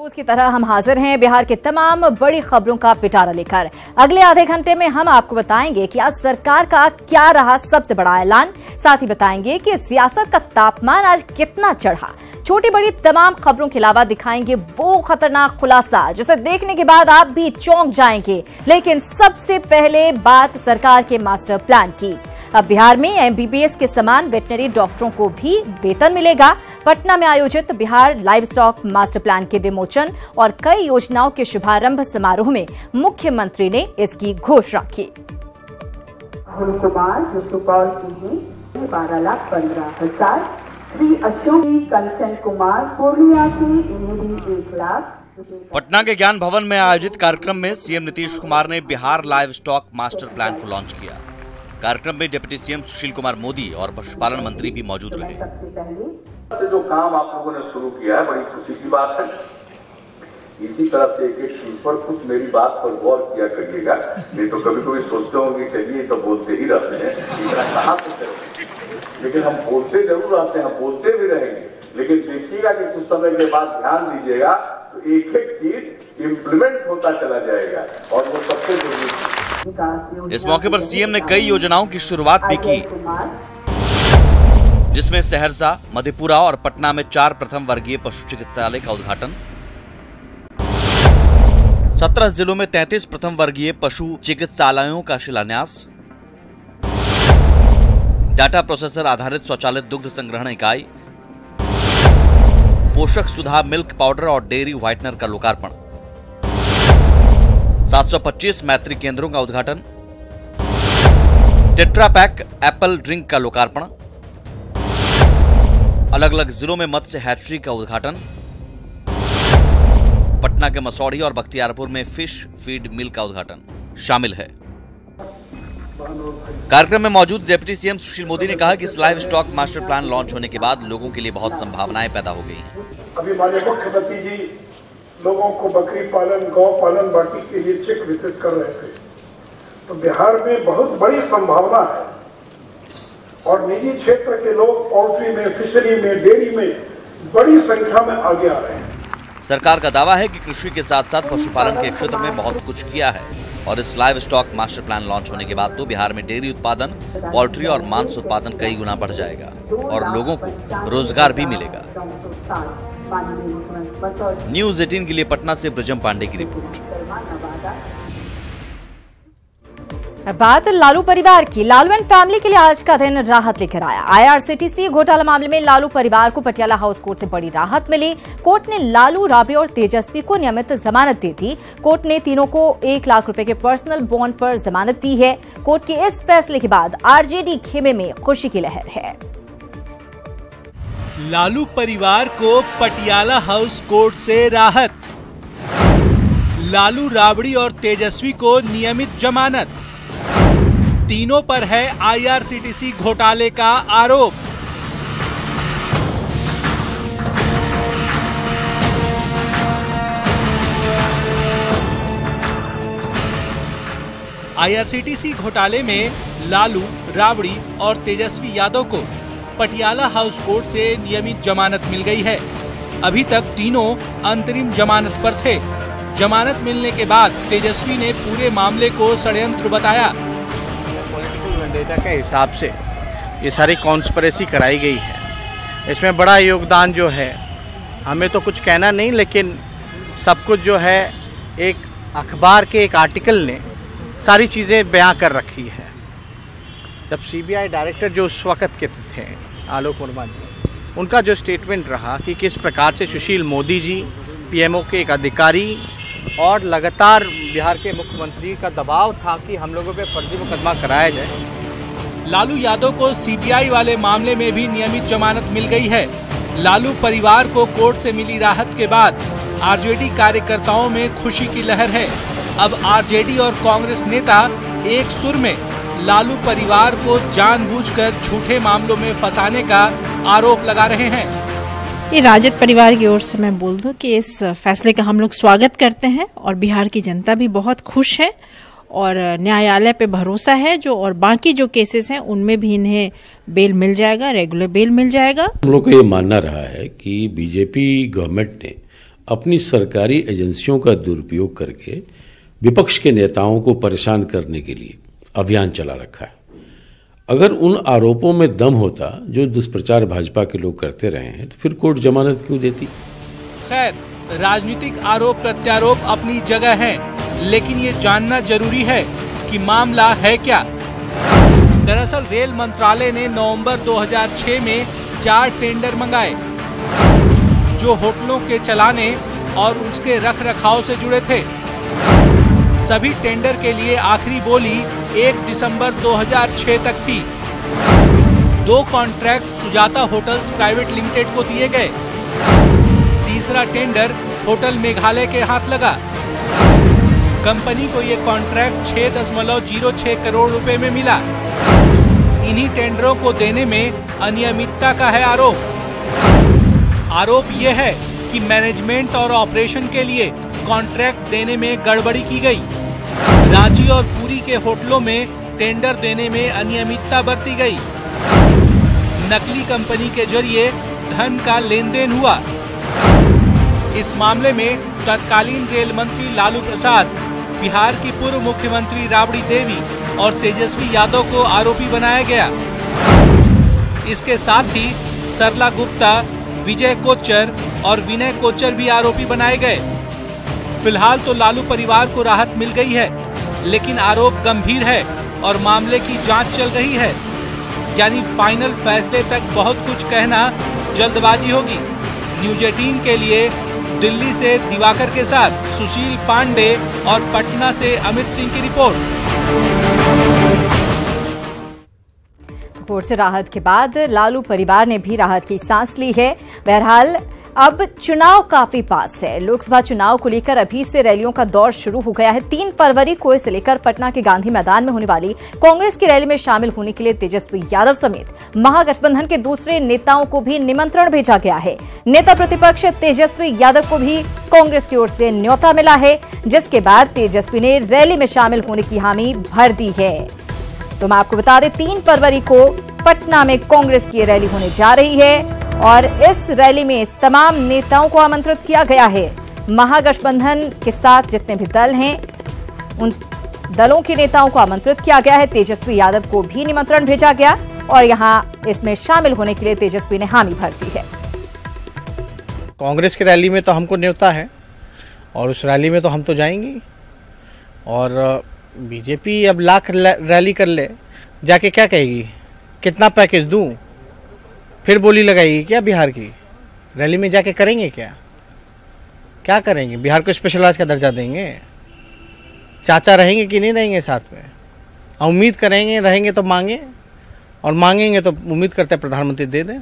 रोज की तरह हम हाजिर हैं बिहार के तमाम बड़ी खबरों का पिटारा लेकर। अगले आधे घंटे में हम आपको बताएंगे कि आज सरकार का क्या रहा सबसे बड़ा ऐलान। साथ ही बताएंगे कि सियासत का तापमान आज कितना चढ़ा। छोटी बड़ी तमाम खबरों के अलावा दिखाएंगे वो खतरनाक खुलासा जिसे देखने के बाद आप भी चौंक जाएंगे। लेकिन सबसे पहले बात सरकार के मास्टर प्लान की। अब बिहार में एमबीबीएस के समान वेटनरी डॉक्टरों को भी वेतन मिलेगा। पटना में आयोजित Bihar live stock master plan के विमोचन और कई योजनाओं के शुभारंभ समारोह में मुख्यमंत्री ने इसकी घोषणा की। कुमार जो सुपौल की हैं 12,15,000। श्री अशोक कंचन कुमार पूर्णिया से इन्हें भी 1 लाख। पटना के ज्ञान भवन में आयोजित कार्यक्रम में सीएम नीतीश कुमार ने Bihar live stock master plan को लॉन्च किया। कार्यक्रम में डिप्टी सीएम सुशील कुमार मोदी और पशुपालन मंत्री भी मौजूद रहे। जो काम आप लोगों ने शुरू किया है बड़ी खुशी की बात है। इसी तरह से एक चीज पर कुछ मेरी बात पर गौर किया करिएगा, नहीं तो कभी कभी सोचते होंगे चलिए तो बोलते ही रहते हैं, इतना कहाँ से करेंगे। लेकिन हम बोलते जरूर रहते हैं, हम बोलते भी रहेंगे, लेकिन देखिएगा कि कुछ समय के बाद ध्यान दीजिएगा तो एक एक चीज इम्प्लीमेंट होता चला जाएगा और वो सबसे जरूरी है। इस मौके पर सीएम ने कई योजनाओं की शुरुआत भी की, जिसमें सहरसा, मधेपुरा और पटना में 4 प्रथम वर्गीय पशु चिकित्सालय का उद्घाटन, 17 जिलों में 33 प्रथम वर्गीय पशु चिकित्सालयों का शिलान्यास, डाटा प्रोसेसर आधारित स्वचालित दुग्ध संग्रहण इकाई, पोषक सुधा मिल्क पाउडर और डेयरी व्हाइटनर का लोकार्पण, 725 मैत्री केंद्रों का उद्घाटन, टेट्रा पैक एप्पल ड्रिंक का लोकार्पण, अलग अलग जिलों में मत्स्य हैचरी का उद्घाटन, पटना के मसौढ़ी और बख्तियारपुर में फिश फीड मिल का उद्घाटन शामिल है। कार्यक्रम में मौजूद डिप्टी सीएम सुशील मोदी ने कहा कि इस live stock master plan launch होने के बाद लोगों के लिए बहुत संभावनाएं पैदा हो गई हैं। अभी माननीय मुख्यमंत्री जी लोगों को बकरी पालन, गौ पालन बाकी के लिए चेक वितरित कर रहे थे, तो बिहार में बहुत बड़ी संभावना है और निजी क्षेत्र के लोग पोल्ट्री में, फिशरी में, डेयरी में बड़ी संख्या में आगे आ रहे हैं। सरकार का दावा है कि कृषि के साथ साथ पशुपालन के क्षेत्र में बहुत कुछ किया है और इस live stock master plan launch होने के बाद तो बिहार में डेयरी उत्पादन, पोल्ट्री और मांस उत्पादन कई गुना बढ़ जाएगा और लोगों को रोजगार भी मिलेगा। न्यूज़ 18 के लिए पटना से ब्रजम पांडे की रिपोर्ट। बात लालू परिवार की। लालू एंड फैमिली के लिए आज का दिन राहत लेकर आया। आईआरसीटीसी घोटाला मामले में लालू परिवार को पटियाला हाउस कोर्ट से बड़ी राहत मिली। कोर्ट ने लालू, राबड़ी और तेजस्वी को नियमित जमानत दी थी। कोर्ट ने तीनों को 1 लाख रुपए के पर्सनल बॉन्ड पर जमानत दी है। कोर्ट के इस फैसले के बाद आरजेडी खेमे में खुशी की लहर है। लालू परिवार को पटियाला हाउस कोर्ट से राहत। लालू, राबड़ी और तेजस्वी को नियमित जमानत। तीनों पर है आईआरसीटीसी घोटाले का आरोप। आईआरसीटीसी घोटाले में लालू, राबड़ी और तेजस्वी यादव को पटियाला हाउस कोर्ट से नियमित जमानत मिल गई है। अभी तक तीनों अंतरिम जमानत पर थे। जमानत मिलने के बाद तेजस्वी ने पूरे मामले को षड्यंत्र बताया। पॉलिटिकल वेंडेटा के हिसाब से ये सारी कॉन्स्पिरेसी कराई गई है। इसमें बड़ा योगदान जो है, हमें तो कुछ कहना नहीं, लेकिन सब कुछ जो है एक अखबार के एक आर्टिकल ने सारी चीज़ें बयां कर रखी है। जब सीबीआई डायरेक्टर जो उस वक्त के थे आलोक वर्मा जी, उनका जो स्टेटमेंट रहा कि किस प्रकार से सुशील मोदी जी, पीएमओ के एक अधिकारी और लगातार बिहार के मुख्यमंत्री का दबाव था कि हम लोगों पे फर्जी मुकदमा कराया जाए। लालू यादव को सीबीआई वाले मामले में भी नियमित जमानत मिल गई है। लालू परिवार को कोर्ट से मिली राहत के बाद आरजेडी कार्यकर्ताओं में खुशी की लहर है। अब आरजेडी और कांग्रेस नेता एक सुर में लालू परिवार को जानबूझकर झूठे मामलों में फंसाने का आरोप लगा रहे हैं। ये राजद परिवार की ओर से मैं बोल दूं कि इस फैसले का हम लोग स्वागत करते हैं और बिहार की जनता भी बहुत खुश है और न्यायालय पे भरोसा है जो, और बाकी जो केसेस हैं उनमें भी इन्हें बेल मिल जाएगा, रेगुलर बेल मिल जाएगा। हम लोग का ये मानना रहा है कि बीजेपी गवर्नमेंट ने अपनी सरकारी एजेंसियों का दुरुपयोग करके विपक्ष के नेताओं को परेशान करने के लिए अभियान चला रखा है। अगर उन आरोपों में दम होता जो दुष्प्रचार भाजपा के लोग करते रहे हैं तो फिर कोर्ट जमानत क्यों देती। खैर, राजनीतिक आरोप प्रत्यारोप अपनी जगह है, लेकिन ये जानना जरूरी है कि मामला है क्या। दरअसल रेल मंत्रालय ने नवंबर 2006 में 4 टेंडर मंगाए जो होटलों के चलाने और उसके रखरखाव से जुड़े थे। सभी टेंडर के लिए आखिरी बोली 1 दिसंबर 2006 तक थी। 2 contract Sujata hotels private limited को दिए गए। तीसरा टेंडर होटल मेघालय के हाथ लगा। कंपनी को ये कॉन्ट्रैक्ट 6.06 करोड़ रुपए में मिला। इन्हीं टेंडरों को देने में अनियमितता का है आरोप यह है कि मैनेजमेंट और ऑपरेशन के लिए कॉन्ट्रैक्ट देने में गड़बड़ी की गई। रांची और पुरी के होटलों में टेंडर देने में अनियमितता बरती गई। नकली कंपनी के जरिए धन का लेन देन हुआ। इस मामले में तत्कालीन रेल मंत्री लालू प्रसाद, बिहार की पूर्व मुख्यमंत्री राबड़ी देवी और तेजस्वी यादव को आरोपी बनाया गया। इसके साथ ही सरला गुप्ता, विजय कोच्चर और विनय कोच्चर भी आरोपी बनाए गए। फिलहाल तो लालू परिवार को राहत मिल गई है, लेकिन आरोप गंभीर है और मामले की जांच चल रही है। यानी फाइनल फैसले तक बहुत कुछ कहना जल्दबाजी होगी। न्यूज 18 के लिए दिल्ली से दिवाकर के साथ सुशील पांडे और पटना से अमित सिंह की रिपोर्ट। कोर्ट से राहत के बाद लालू परिवार ने भी राहत की सांस ली है। बहरहाल अब चुनाव काफी पास है। लोकसभा चुनाव को लेकर अभी से रैलियों का दौर शुरू हो गया है। 3 फरवरी को इसे लेकर पटना के गांधी मैदान में होने वाली कांग्रेस की रैली में शामिल होने के लिए तेजस्वी यादव समेत महागठबंधन के दूसरे नेताओं को भी निमंत्रण भेजा गया है। नेता प्रतिपक्ष तेजस्वी यादव को भी कांग्रेस की ओर से न्योता मिला है, जिसके बाद तेजस्वी ने रैली में शामिल होने की हामी भर दी है। तो मैं आपको बता दें, 3 फरवरी को पटना में कांग्रेस की रैली होने जा रही है और इस रैली में तमाम नेताओं को आमंत्रित किया गया है। महागठबंधन के साथ जितने भी दल हैं, उन दलों के नेताओं को आमंत्रित किया गया है। तेजस्वी यादव को भी निमंत्रण भेजा गया और यहां इसमें शामिल होने के लिए तेजस्वी ने हामी भर दी है। कांग्रेस की रैली में तो हमको न्योता है और उस रैली में तो हम तो जाएंगे। और बीजेपी अब लाख रैली कर ले, जाके क्या कहेगी, कितना पैकेज दूं, फिर बोली लगाएगी क्या बिहार की? रैली में जाके करेंगे क्या करेंगे? बिहार को स्पेशल राज्य का दर्जा देंगे? चाचा रहेंगे कि नहीं रहेंगे साथ में? उम्मीद करेंगे रहेंगे तो मांगे, और मांगेंगे तो उम्मीद करते हैं प्रधानमंत्री दे दें।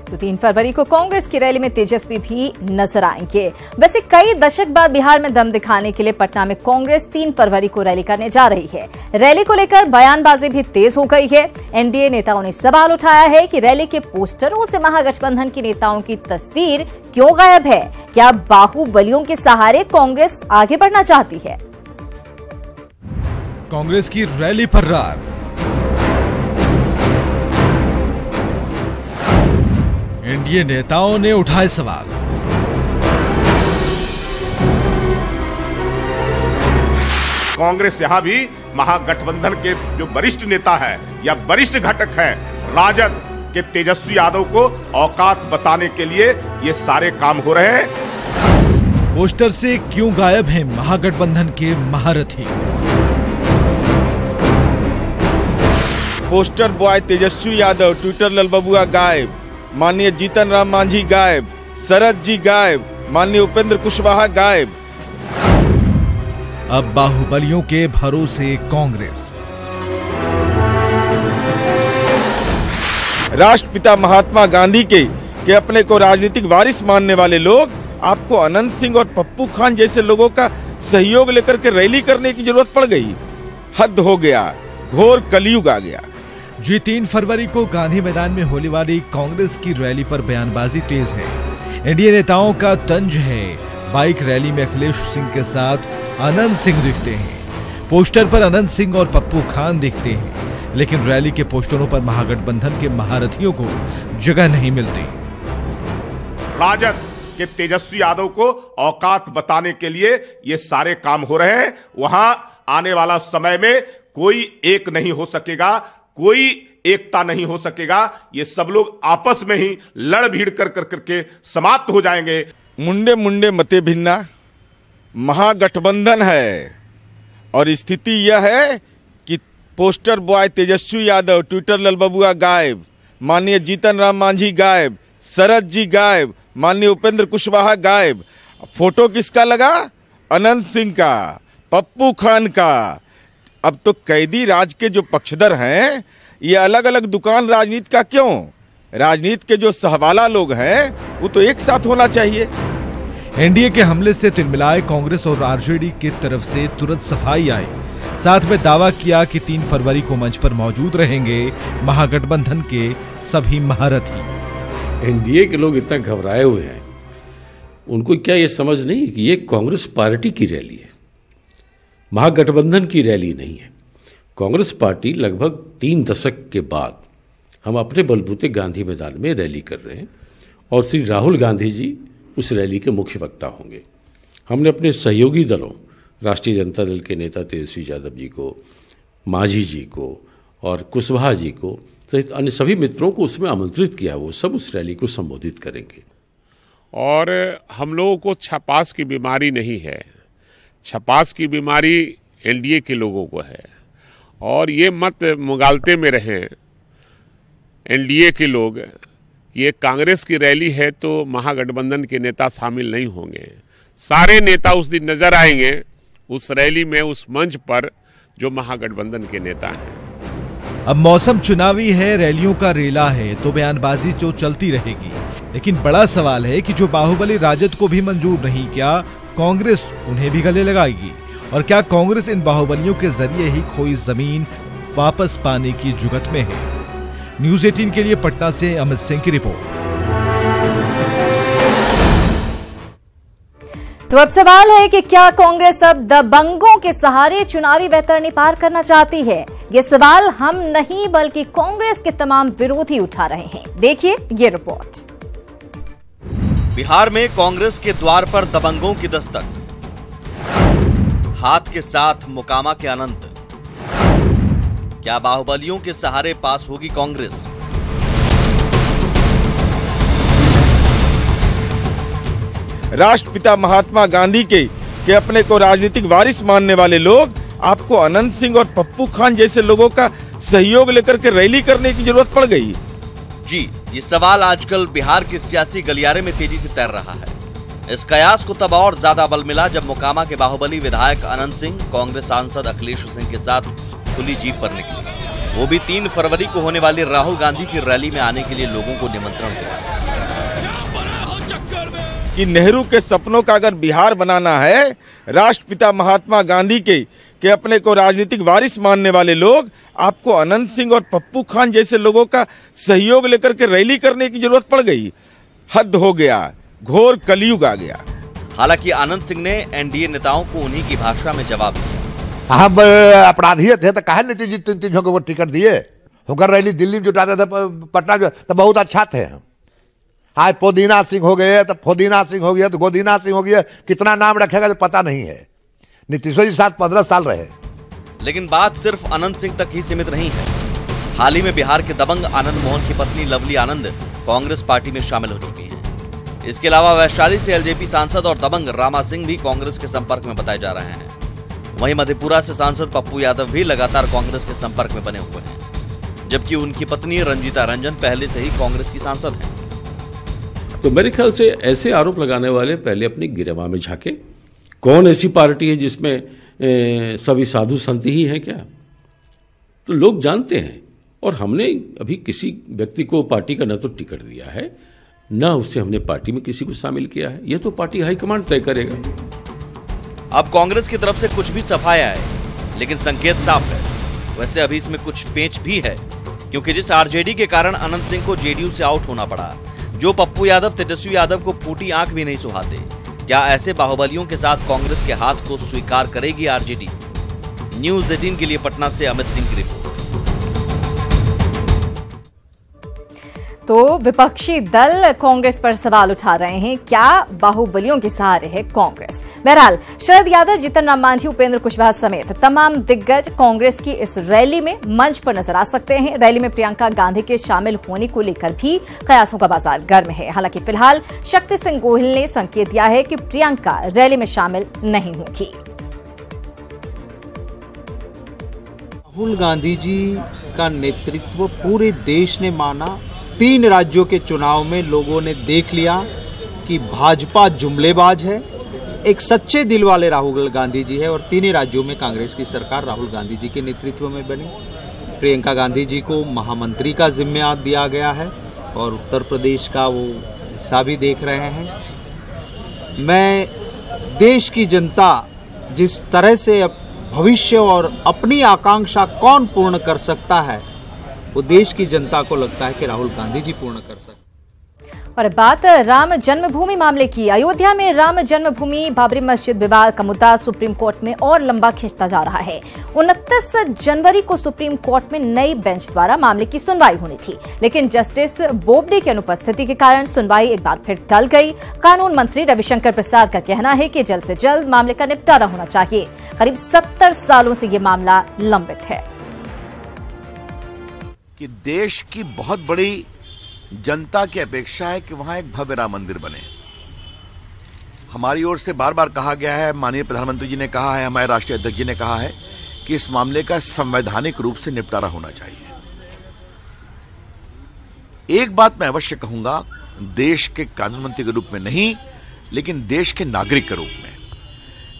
तो 3 फरवरी को कांग्रेस की रैली में तेजस्वी भी नजर आएंगे। वैसे कई दशक बाद बिहार में दम दिखाने के लिए पटना में कांग्रेस 3 फरवरी को रैली करने जा रही है। रैली को लेकर बयानबाजी भी तेज हो गई है। एनडीए नेताओं ने सवाल उठाया है कि रैली के पोस्टरों से महागठबंधन के नेताओं की तस्वीर क्यों गायब है? क्या बाहुबलियों के सहारे कांग्रेस आगे बढ़ना चाहती है? कांग्रेस की रैली पर रार। एनडीए नेताओं ने उठाए सवाल। कांग्रेस यहां भी महागठबंधन के जो वरिष्ठ नेता है या वरिष्ठ घटक है राजद के तेजस्वी यादव को औकात बताने के लिए ये सारे काम हो रहे हैं। पोस्टर से क्यों गायब हैं महागठबंधन के महारथी? Poster boy Tejashwi Yadav, Twitter ललबबुआ गायब, माननीय जीतन राम मांझी गायब, शरद जी गायब, माननीय उपेंद्र कुशवाहा गायब। अब बाहुबलियों के भरोसे कांग्रेस। राष्ट्रपिता महात्मा गांधी के अपने को राजनीतिक वारिस मानने वाले लोग आपको अनंत सिंह और पप्पू खान जैसे लोगों का सहयोग लेकर के रैली करने की जरूरत पड़ गई। हद हो गया, घोर कलयुग आ गया। जी 3 फरवरी को गांधी मैदान में होने वाली कांग्रेस की रैली पर बयानबाजी तेज है। एनडीए नेताओं का तंज है। बाइक रैली में अखिलेश सिंह के साथ अनंत सिंह दिखते हैं। पोस्टर पर अनंत सिंह और पप्पू खान दिखते हैं, लेकिन रैली के पोस्टरों पर महागठबंधन के महारथियों को जगह नहीं मिलती। राजद के तेजस्वी यादव को औकात बताने के लिए ये सारे काम हो रहे हैं। वहां आने वाला समय में कोई एक नहीं हो सकेगा, कोई एकता नहीं हो सकेगा। ये सब लोग आपस में ही लड़ भीड़ कर करके समाप्त हो जाएंगे। मुंडे मुंडे मते भिन्ना, महागठबंधन है और स्थिति यह है कि poster boy Tejashwi Yadav, Twitter ललबबुआ गायब, माननीय जीतन राम मांझी गायब, शरद जी गायब, माननीय उपेंद्र कुशवाहा गायब। फोटो किसका लगा? अनंत सिंह का, पप्पू खान का। अब तो कैदी राज के जो पक्षधर हैं, ये अलग अलग दुकान राजनीति का क्यों? राजनीति के जो सहवाला लोग हैं वो तो एक साथ होना चाहिए। एनडीए के हमले से तिलमिलाए कांग्रेस और आरजेडी की तरफ से तुरंत सफाई आई। साथ में दावा किया कि 3 फरवरी को मंच पर मौजूद रहेंगे महागठबंधन के सभी महारथी। एनडीए के लोग इतना घबराए हुए हैं, उनको क्या ये समझ नहीं है कि ये कांग्रेस पार्टी की रैली है, महागठबंधन की रैली नहीं है। कांग्रेस पार्टी लगभग 3 दशक के बाद हम अपने बलबूते गांधी मैदान में रैली कर रहे हैं और श्री राहुल गांधी जी उस रैली के मुख्य वक्ता होंगे। हमने अपने सहयोगी दलों, राष्ट्रीय जनता दल के नेता तेजस्वी यादव जी को, मांझी जी को और कुशवाहा जी को सहित अन्य सभी मित्रों को उसमें आमंत्रित किया। वो सब उस रैली को संबोधित करेंगे। और हम लोगों को छपास की बीमारी नहीं है, छपास की बीमारी एनडीए के लोगों को है। और ये मत मुगालते में रहें एनडीए के लोग, ये कांग्रेस की रैली है तो महागठबंधन के नेता शामिल नहीं होंगे। सारे नेता उस दिन नजर आएंगे उस रैली में, उस मंच पर, जो महागठबंधन के नेता हैं। अब मौसम चुनावी है, रैलियों का रेला है, तो बयानबाजी तो चलती रहेगी। लेकिन बड़ा सवाल है कि जो बाहुबली राजद को भी मंजूर नहीं, क्या कांग्रेस उन्हें भी गले लगाएगी? और क्या कांग्रेस इन बाहुबलियों के जरिए ही खोई जमीन वापस पाने की जुगत में है? न्यूज़ 18 के लिए पटना से अमित सिंह की रिपोर्ट। तो अब सवाल है कि क्या कांग्रेस अब दबंगों के सहारे चुनावी वैतरणी पार करना चाहती है? ये सवाल हम नहीं बल्कि कांग्रेस के तमाम विरोधी उठा रहे हैं। देखिए ये रिपोर्ट। बिहार में कांग्रेस के द्वार पर दबंगों की दस्तक, हाथ के साथ मोकामा के अनंत। क्या बाहुबलियों के सहारे पास होगी कांग्रेस? राष्ट्रपिता महात्मा गांधी के अपने को राजनीतिक वारिस मानने वाले लोग आपको अनंत सिंह और पप्पू खान जैसे लोगों का सहयोग लेकर के रैली करने की जरूरत पड़ गई। जी, ये सवाल आजकल बिहार के सियासी गलियारे में तेजी से तैर रहा है। इस कयास को तब और ज्यादा बल मिला जब मोकामा के बाहुबली विधायक अनंत सिंह कांग्रेस सांसद अखिलेश सिंह के साथ खुली जीप पर निकले, वो भी 3 फरवरी को होने वाली राहुल गांधी की रैली में आने के लिए लोगों को निमंत्रण दिया। कि नेहरू के सपनों का अगर बिहार बनाना है, राष्ट्रपिता महात्मा गांधी के अपने को राजनीतिक वारिस मानने वाले लोग आपको अनंत सिंह और पप्पू खान जैसे लोगों का सहयोग लेकर के रैली करने की जरूरत पड़ गई। हद हो गया, घोर कलयुग आ गया। हालांकि आनंद सिंह ने एनडीए नेताओं को उन्हीं की भाषा में जवाब दिया। हम अपराधी थे तो काहे नीतीश जी 3-3 को टिकट दिए? होकर रैली दिल्ली में जुटाते थे, पटना में तो बहुत अच्छा थे। आज पोदीना सिंह हो गए तो फोदीना सिंह हो गया तो गोदीना सिंह हो गया, कितना नाम रखेगा तो पता नहीं है। नीतीश जी साथ 15 साल रहे। लेकिन बात सिर्फ अनंत सिंह तक ही सीमित नहीं है। हाल ही में बिहार के दबंग आनंद मोहन की पत्नी लवली आनंद कांग्रेस पार्टी में शामिल हो चुकी हैं। इसके अलावा वैशाली से एलजेपी सांसद और दबंग रामा सिंह भी कांग्रेस के संपर्क में बताए जा रहे हैं। वहीं मधेपुरा से सांसद पप्पू यादव भी लगातार कांग्रेस के संपर्क में बने हुए हैं, जबकि उनकी पत्नी रंजीता रंजन पहले से ही कांग्रेस की सांसद हैं। तो मेरे ख्याल से ऐसे आरोप लगाने वाले पहले अपनी गिरेबान में झांके। कौन ऐसी पार्टी है जिसमें सभी साधु संत ही हैं क्या? तो लोग जानते हैं। और हमने अभी किसी व्यक्ति को पार्टी का न तो टिकट दिया है, न उससे हमने पार्टी में किसी को शामिल किया है। यह तो पार्टी हाईकमांड तय करेगा। अब कांग्रेस की तरफ से कुछ भी सफाया है, लेकिन संकेत साफ है। वैसे अभी इसमें कुछ पेच भी है, क्योंकि जिस आरजेडी के कारण अनंत सिंह को जेडीयू से आउट होना पड़ा, जो पप्पू यादव तेजस्वी यादव को फूटी आंख भी नहीं सुहाते, क्या ऐसे बाहुबलियों के साथ कांग्रेस के हाथ को स्वीकार करेगी आरजेडी? न्यूज़ 18 के लिए पटना से अमित सिंह की रिपोर्ट। तो विपक्षी दल कांग्रेस पर सवाल उठा रहे हैं, क्या बाहुबलियों के सहारे है कांग्रेस? बहरहाल शरद यादव, जीतन राम मांझी, उपेंद्र कुशवाहा समेत तमाम दिग्गज कांग्रेस की इस रैली में मंच पर नजर आ सकते हैं। रैली में प्रियंका गांधी के शामिल होने को लेकर भी कयासों का बाजार गर्म है। हालांकि फिलहाल शक्ति सिंह गोहिल ने संकेत दिया है कि प्रियंका रैली में शामिल नहीं होगी। राहुल गांधी जी का नेतृत्व पूरे देश ने माना। 3 राज्यों के चुनाव में लोगों ने देख लिया कि भाजपा जुमलेबाज है, एक सच्चे दिल वाले राहुल गांधी जी है और 3 राज्यों में कांग्रेस की सरकार राहुल गांधी जी के नेतृत्व में बनी। प्रियंका गांधी जी को महामंत्री का जिम्मेदार दिया गया है और उत्तर प्रदेश का वो हिस्सा भी देख रहे हैं। मैं देश की जनता जिस तरह से भविष्य और अपनी आकांक्षा कौन पूर्ण कर सकता है, वो देश की जनता को लगता है कि राहुल गांधी जी पूर्ण कर सकते हैं। और बात राम जन्मभूमि मामले की। अयोध्या में राम जन्मभूमि बाबरी मस्जिद विवाद का मुद्दा सुप्रीम कोर्ट में और लंबा खिंचता जा रहा है। 29 जनवरी को सुप्रीम कोर्ट में नई बेंच द्वारा मामले की सुनवाई होनी थी, लेकिन जस्टिस बोबडे की अनुपस्थिति के कारण सुनवाई एक बार फिर टल गई। कानून मंत्री रविशंकर प्रसाद का कहना है कि जल्द से जल्द मामले का निपटारा होना चाहिए। करीब 70 सालों से ये मामला लंबित है। कि देश की बहुत बड़ी जनता की अपेक्षा है कि वहां एक भव्य राम मंदिर बने। हमारी ओर से बार बार कहा गया है, माननीय प्रधानमंत्री जी ने कहा है, हमारे राष्ट्रीय अध्यक्ष जी ने कहा है कि इस मामले का संवैधानिक रूप से निपटारा होना चाहिए। एक बात मैं अवश्य कहूंगा, देश के कानून मंत्री के रूप में नहीं, लेकिन देश के नागरिक के रूप में,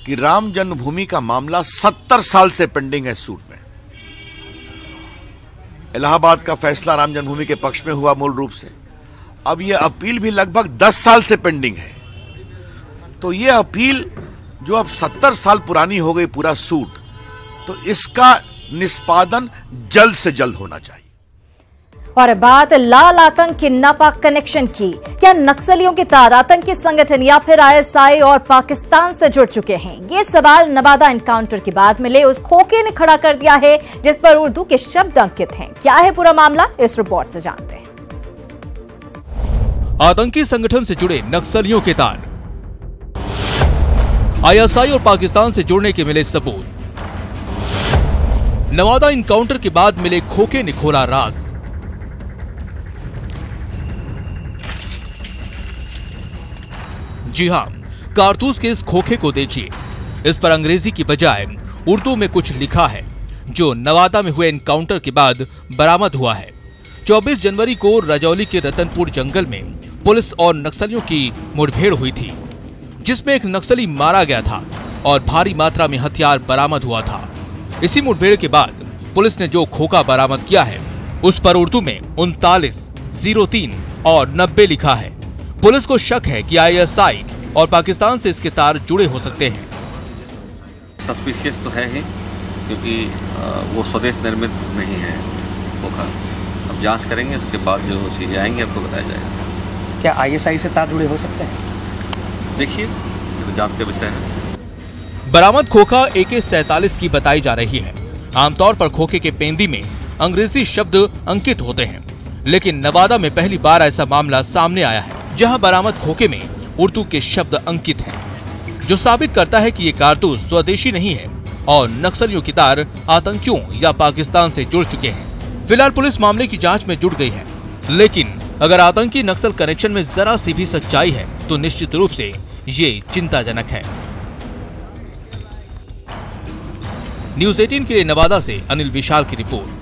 कि राम जन्मभूमि का मामला 70 साल से पेंडिंग है सूट में। इलाहाबाद का फैसला राम जन्मभूमि के पक्ष में हुआ मूल रूप से। अब यह अपील भी लगभग 10 साल से पेंडिंग है। तो यह अपील जो अब 70 साल पुरानी हो गई पूरा सूट, तो इसका निष्पादन जल्द से जल्द होना चाहिए। और बात लाल आतंक के नापाक कनेक्शन की। क्या नक्सलियों के तार आतंकी संगठन या फिर आईएसआई और पाकिस्तान से जुड़ चुके हैं? ये सवाल नवादा एनकाउंटर के बाद मिले उस खोखे ने खड़ा कर दिया है जिस पर उर्दू के शब्द अंकित हैं। क्या है पूरा मामला, इस रिपोर्ट से जानते हैं। आतंकी संगठन से जुड़े नक्सलियों के तार, आईएसआई और पाकिस्तान से जुड़ने के मिले सबूत, नवादा एनकाउंटर के बाद मिले खोखे ने खोला राज। जी हां, कारतूस के इस खोखे को देखिए। इस पर अंग्रेजी की बजाय उर्दू में कुछ लिखा है जो नवादा में हुए एनकाउंटर के बाद बरामद हुआ है। 24 जनवरी को रजौली के रतनपुर जंगल में पुलिस और नक्सलियों की मुठभेड़ हुई थी, जिसमें एक नक्सली मारा गया था और भारी मात्रा में हथियार बरामद हुआ था। इसी मुठभेड़ के बाद पुलिस ने जो खोखा बरामद किया है उस पर उर्दू में 39, 03 और 90 लिखा है। पुलिस को शक है कि आईएसआई और पाकिस्तान से इसके तार जुड़े हो सकते हैं। सस्पिशियस तो है ही, क्योंकि वो स्वदेश निर्मित नहीं है खोखा। अब जांच करेंगे, उसके बाद जो चीजें आएंगी आपको बताया जाएगा। क्या आईएसआई से तार जुड़े हो सकते हैं? देखिए, ये तो जांच का विषय है। बरामद खोखा AK-47 की बताई जा रही है। आमतौर पर खोखे के पेंदी में अंग्रेजी शब्द अंकित होते हैं, लेकिन नवादा में पहली बार ऐसा मामला सामने आया है जहां बरामद खोखे में उर्दू के शब्द अंकित हैं, जो साबित करता है कि ये कारतूस स्वदेशी नहीं है और नक्सलियों की तार आतंकियों या पाकिस्तान से जुड़ चुके हैं। फिलहाल पुलिस मामले की जांच में जुट गई है, लेकिन अगर आतंकी नक्सल कनेक्शन में जरा सी भी सच्चाई है तो निश्चित रूप से ये चिंताजनक है। न्यूज़ 18 के लिए नवादा से अनिल विशाल की रिपोर्ट।